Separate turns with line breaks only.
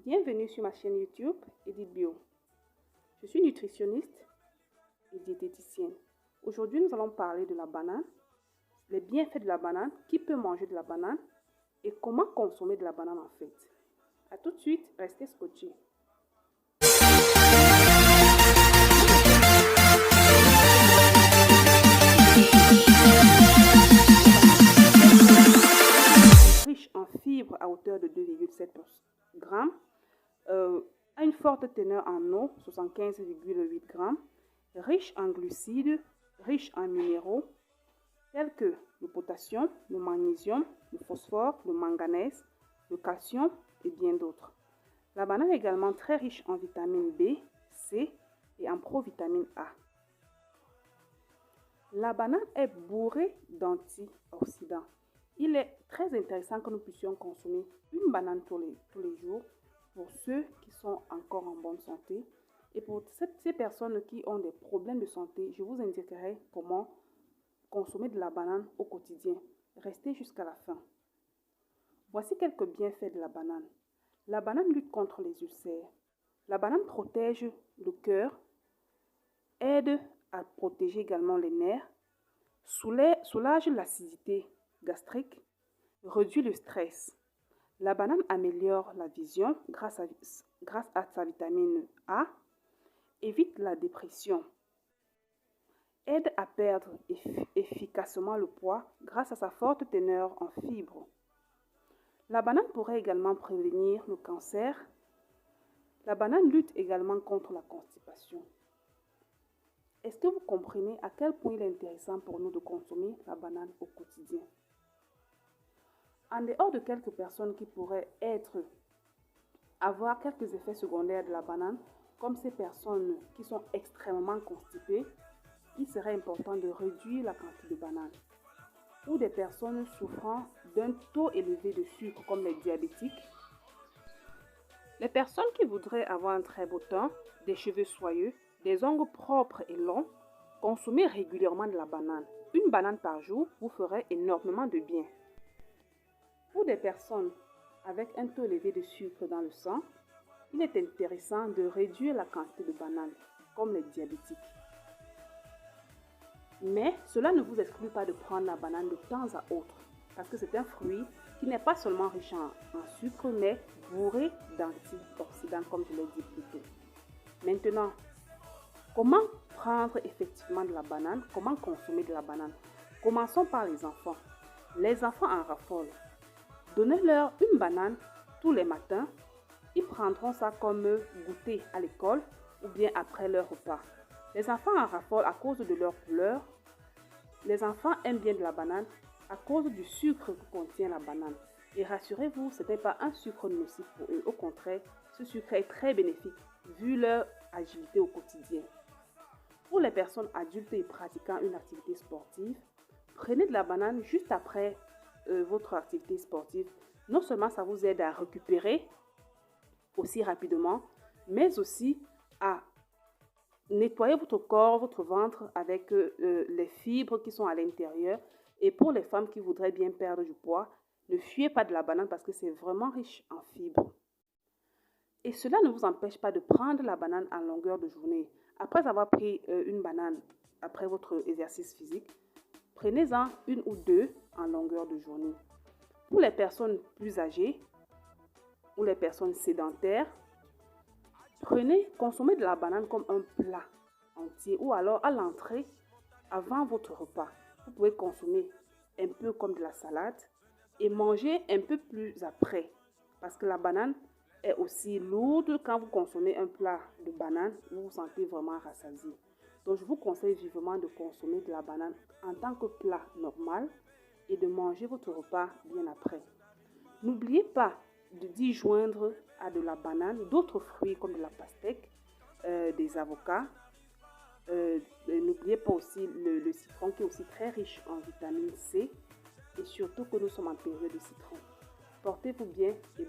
Bienvenue sur ma chaîne YouTube Edith Bio. Je suis nutritionniste et diététicienne. Aujourd'hui, nous allons parler de la banane, les bienfaits de la banane, qui peut manger de la banane et comment consommer de la banane en fait. A tout de suite, restez scotchés. Riche en fibres à hauteur de 2,7 grammes, a une forte teneur en eau, 75,8 grammes, riche en glucides, riche en minéraux tels que le potassium, le magnésium, le phosphore, le manganèse, le calcium et bien d'autres. La banane est également très riche en vitamine B, C et en provitamine A. La banane est bourrée d'antioxydants. Il est très intéressant que nous puissions consommer une banane tous les jours pour ceux qui sont encore en bonne santé. Et pour ces personnes qui ont des problèmes de santé, je vous indiquerai comment consommer de la banane au quotidien. Restez jusqu'à la fin. Voici quelques bienfaits de la banane. La banane lutte contre les ulcères. La banane protège le cœur, aide à protéger également les nerfs, soulage l'acidité gastrique, réduit le stress. La banane améliore la vision grâce à sa vitamine A, évite la dépression, aide à perdre efficacement le poids grâce à sa forte teneur en fibres. La banane pourrait également prévenir le cancer. La banane lutte également contre la constipation. Est-ce que vous comprenez à quel point il est intéressant pour nous de consommer la banane au quotidien? En dehors de quelques personnes qui pourraient avoir quelques effets secondaires de la banane, comme ces personnes qui sont extrêmement constipées, il serait important de réduire la quantité de banane. Ou des personnes souffrant d'un taux élevé de sucre, comme les diabétiques. Les personnes qui voudraient avoir un très beau teint, des cheveux soyeux, des ongles propres et longs, consommez régulièrement de la banane. Une banane par jour vous ferait énormément de bien. Pour des personnes avec un taux élevé de sucre dans le sang, il est intéressant de réduire la quantité de bananes, comme les diabétiques. Mais cela ne vous exclut pas de prendre la banane de temps à autre, parce que c'est un fruit qui n'est pas seulement riche en sucre, mais bourré d'antioxydants, comme je l'ai dit plus tôt. Maintenant, comment prendre effectivement de la banane? Comment consommer de la banane? Commençons par les enfants. Les enfants en raffolent. Donnez-leur une banane tous les matins. Ils prendront ça comme goûter à l'école ou bien après leur repas. Les enfants en raffolent à cause de leur couleur. Les enfants aiment bien de la banane à cause du sucre que contient la banane. Et rassurez-vous, ce n'est pas un sucre nocif pour eux. Au contraire, ce sucre est très bénéfique vu leur agilité au quotidien. Pour les personnes adultes et pratiquant une activité sportive, prenez de la banane juste après votre activité sportive. Non seulement ça vous aide à récupérer aussi rapidement, mais aussi à nettoyer votre corps, votre ventre avec les fibres qui sont à l'intérieur. Et pour les femmes qui voudraient bien perdre du poids, ne fuyez pas de la banane parce que c'est vraiment riche en fibres. Et cela ne vous empêche pas de prendre la banane en longueur de journée. Après avoir pris une banane après votre exercice physique, prenez-en une ou deux en longueur de journée. Pour les personnes plus âgées ou les personnes sédentaires, consommez de la banane comme un plat entier ou alors à l'entrée avant votre repas. Vous pouvez consommer un peu comme de la salade et manger un peu plus après parce que la banane est aussi lourde. Quand vous consommez un plat de banane, vous vous sentez vraiment rassasié. Donc, je vous conseille vivement de consommer de la banane en tant que plat normal et de manger votre repas bien après. N'oubliez pas d'y joindre à de la banane d'autres fruits comme de la pastèque, des avocats. N'oubliez pas aussi le citron qui est aussi très riche en vitamine C et surtout que nous sommes en période de citron. Portez-vous bien et